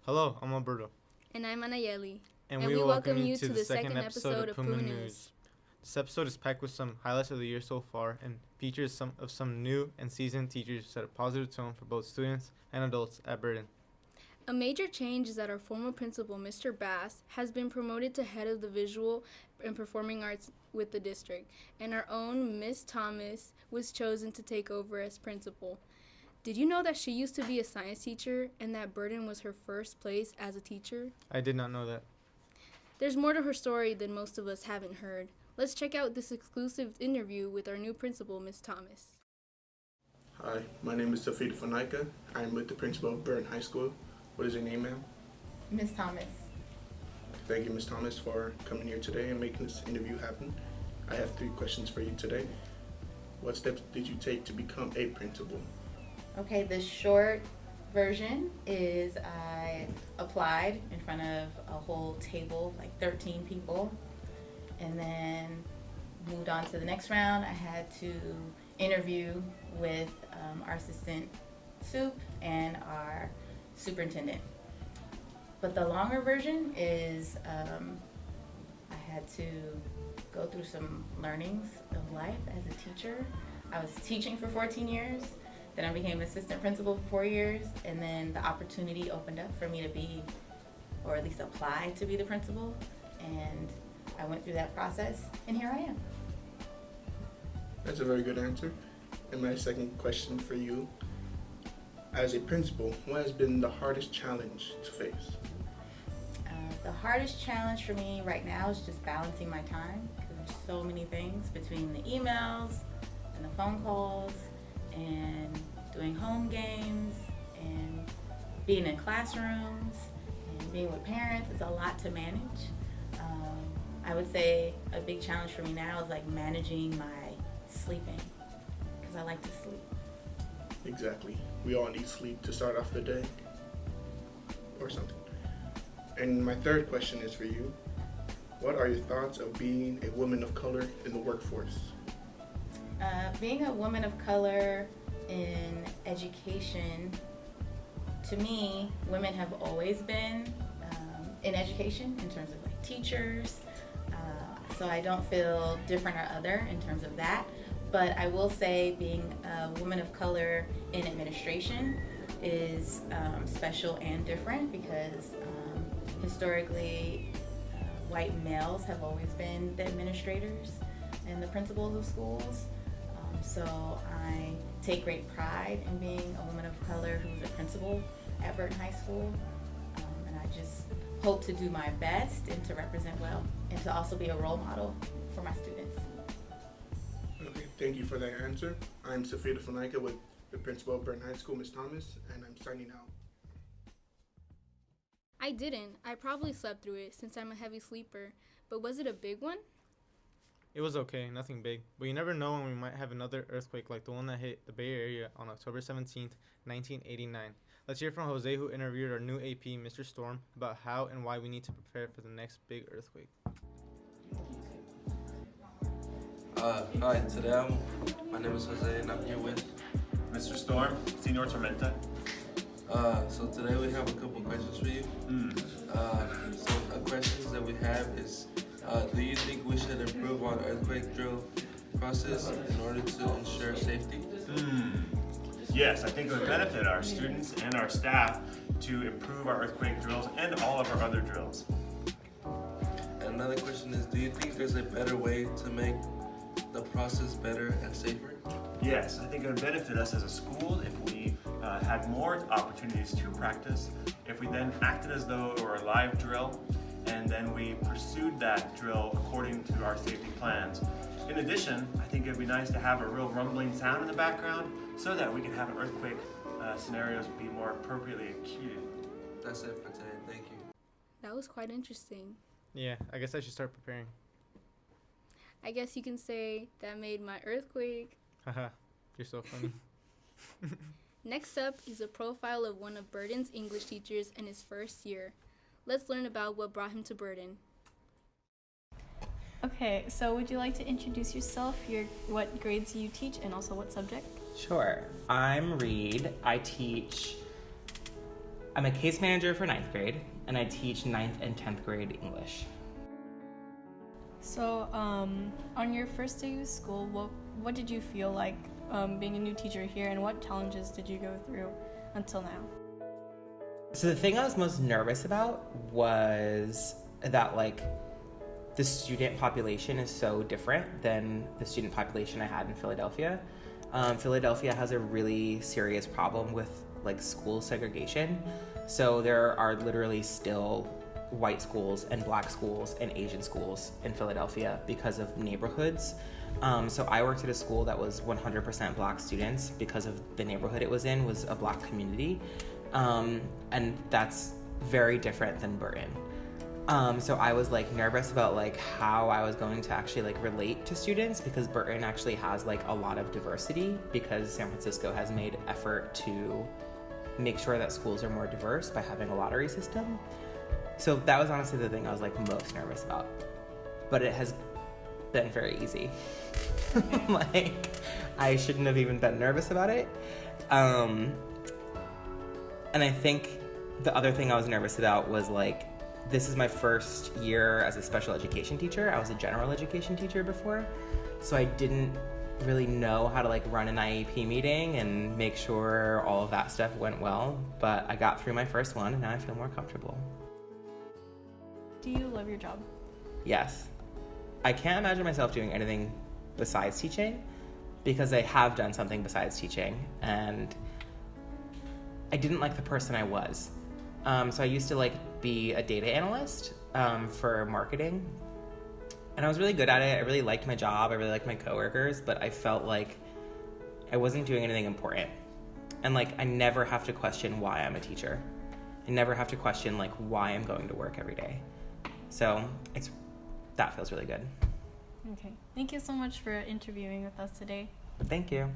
Hello, I'm Alberto. And I'm Anayeli. And we welcome you to the second episode of Puma News. This episode is packed with some highlights of the year so far and features some new and seasoned teachers who set a positive tone for both students and adults at Burton. A major change is that our former principal, Mr. Bass, has been promoted to head of the visual and performing arts with the district, and our own Miss Thomas was chosen to take over as principal. Did you know that she used to be a science teacher and that Burton was her first place as a teacher? I did not know that. There's more to her story than most of us haven't heard. Let's check out this exclusive interview with our new principal, Miss Thomas. Hi, my name is Safida Fanaika. I am with the principal of Burton High School. What is your name, ma'am? Miss Thomas. Thank you, Miss Thomas, for coming here today and making this interview happen. I have 3 questions for you today. What steps did you take to become a principal? Okay, the short version is I applied in front of a whole table, like 13 people, and then moved on to the next round. I had to interview with our assistant soup and our superintendent. But the longer version is I had to go through some learnings of life as a teacher. I was teaching for 14 years, then I became assistant principal for 4 years, and then the opportunity opened up for me to be, or at least apply to be the principal, and I went through that process, and here I am. That's a very good answer. And my second question for you, as a principal, what has been the hardest challenge to face? The hardest challenge for me right now is just balancing my time, because there's so many things between the emails and the phone calls and doing home games and being in classrooms and being with parents. It's a lot to manage. I would say a big challenge for me now is like managing my sleeping, because I like to sleep. Exactly. We all need sleep to start off the day or something. And my third question is for you. What are your thoughts of being a woman of color in the workforce? Being a woman of color in education, to me, women have always been in education in terms of like teachers, so I don't feel different or other in terms of that. But I will say being a woman of color in administration is special and different, because historically white males have always been the administrators and the principals of schools. So I take great pride in being a woman of color who's a principal at Burton High School. And I just hope to do my best and to represent well and to also be a role model for my students. Okay, thank you for that answer. I'm Safida Fanaika with the principal of Burton High School, Ms. Thomas, and I'm signing out. I didn't. I probably slept through it since I'm a heavy sleeper. But was it a big one? It was okay, nothing big. But you never know when we might have another earthquake like the one that hit the Bay Area on October 17th, 1989. Let's hear from Jose, who interviewed our new AP, Mr. Storm, about how and why we need to prepare for the next big earthquake. Hi, today my name is Jose and I'm here with Mr. Storm, Senor Tormenta. So today we have a couple questions for you. Some questions that we have is, do you think we should improve our earthquake drill process in order to ensure safety? Yes, I think it would benefit our students and our staff to improve our earthquake drills and all of our other drills. And another question is, do you think there's a better way to make the process better and safer? Yes, I think it would benefit us as a school if we had more opportunities to practice, if we then acted as though it were a live drill, and then we pursued that drill according to our safety plans. In addition, I think it'd be nice to have a real rumbling sound in the background so that we can have earthquake scenarios be more appropriately acuted. That's it for today. Thank you. That was quite interesting. Yeah, I guess I should start preparing. I guess you can say that made my earthquake. Haha, you're so funny. Next up is a profile of one of Burton's English teachers in his first year. Let's learn about what brought him to Burton. Okay, so would you like to introduce yourself, what grades you teach, and also what subject? Sure. I'm Reed. I teach I'm a case manager for 9th grade, and I teach 9th and 10th grade English. So, on your first day of school, what did you feel like being a new teacher here, and what challenges did you go through until now? So the thing I was most nervous about was that the student population is so different than the student population I had in Philadelphia. Philadelphia has a really serious problem with school segregation. So there are literally still white schools and black schools and Asian schools in Philadelphia because of neighborhoods. So I worked at a school that was 100% black students because of the neighborhood it was in was a black community. And that's very different than Burton. So I was nervous about how I was going to actually relate to students, because Burton actually has a lot of diversity, because San Francisco has made effort to make sure that schools are more diverse by having a lottery system. So that was honestly the thing I was most nervous about. But it has been very easy. I shouldn't have even been nervous about it. And I think the other thing I was nervous about was this is my first year as a special education teacher. I was a general education teacher before, so I didn't really know how to run an IEP meeting and make sure all of that stuff went well, but I got through my first one and now I feel more comfortable. Do you love your job? Yes. I can't imagine myself doing anything besides teaching, because I have done something besides teaching, and I didn't like the person I was. So I used to be a data analyst for marketing, and I was really good at it. I really liked my job. I really liked my coworkers, but I felt like I wasn't doing anything important. And I never have to question why I'm a teacher. I never have to question why I'm going to work every day. So that feels really good. Okay. Thank you so much for interviewing with us today. Thank you.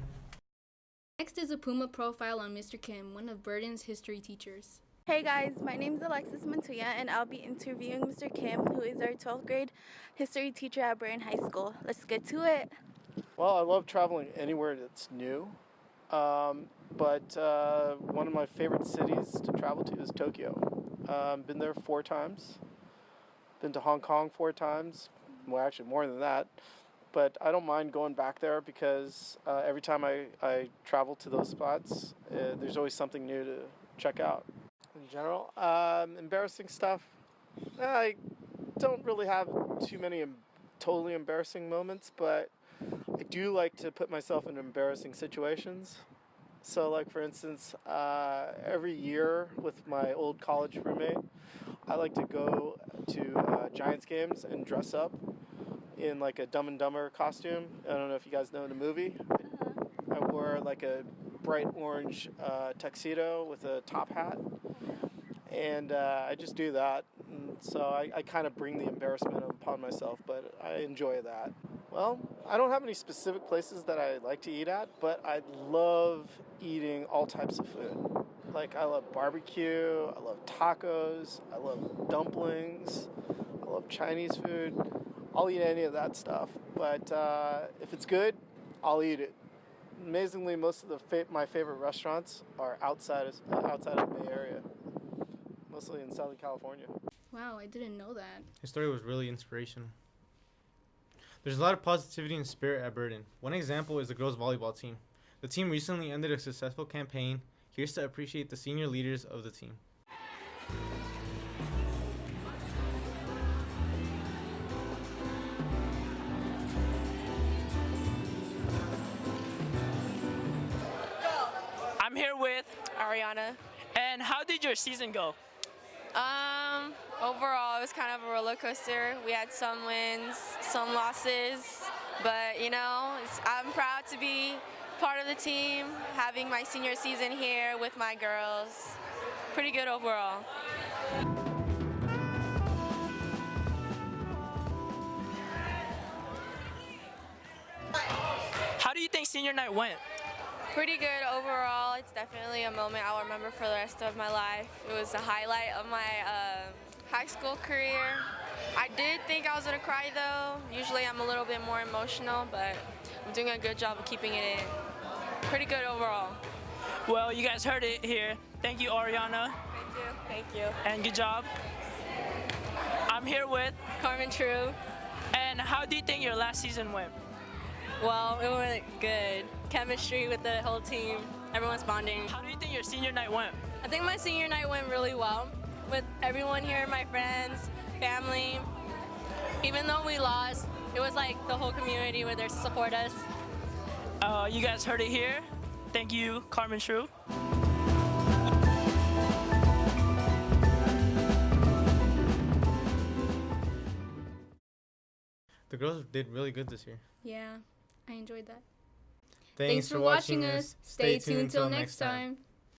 Next is a Puma Profile on Mr. Kim, one of Burton's history teachers. Hey guys, my name is Alexis Montoya and I'll be interviewing Mr. Kim, who is our 12th grade history teacher at Burton High School. Let's get to it. Well, I love traveling anywhere that's new, but one of my favorite cities to travel to is Tokyo. Been there 4 times, been to Hong Kong 4 times, well actually more than that, but I don't mind going back there because every time I travel to those spots, there's always something new to check out. In general, embarrassing stuff, I don't really have too many totally embarrassing moments, but I do like to put myself in embarrassing situations. So for instance, every year with my old college roommate, I like to go to Giants games and dress up in a Dumb and Dumber costume. I don't know if you guys know the movie. I wore a bright orange tuxedo with a top hat, and I just do that. And so I kind of bring the embarrassment upon myself, but I enjoy that. Well, I don't have any specific places that I like to eat at, but I love eating all types of food. I love barbecue, I love tacos, I love dumplings, I love Chinese food. I'll eat any of that stuff, but if it's good, I'll eat it. Amazingly, most of my favorite restaurants are outside of the Bay Area, mostly in Southern California. Wow, I didn't know that. His story was really inspirational. There's a lot of positivity and spirit at Burton. One example is the girls volleyball team. The team recently ended a successful campaign. Here's to appreciate the senior leaders of the team. I'm here with Ariana. And how did your season go? Overall, it was kind of a roller coaster. We had some wins, some losses, but I'm proud to be part of the team, having my senior season here with my girls. Pretty good overall. How do you think senior night went? Pretty good overall. It's definitely a moment I'll remember for the rest of my life. It was a highlight of my high school career. I did think I was gonna cry though. Usually I'm a little bit more emotional, but I'm doing a good job of keeping it in. Pretty good overall. Well, you guys heard it here. Thank you, Ariana. Thank Thank you. And good job. I'm here with. Carmen True. And how do you think your last season went? Well, it went good. Chemistry with the whole team. Everyone's bonding. How do you think your senior night went? I think my senior night went really well with everyone here, my friends, family. Even though we lost, it was like the whole community were there to support us. You guys heard it here. Thank you, Carmen True. The girls did really good this year. Yeah, I enjoyed that. Thanks for watching us. Stay tuned till next time.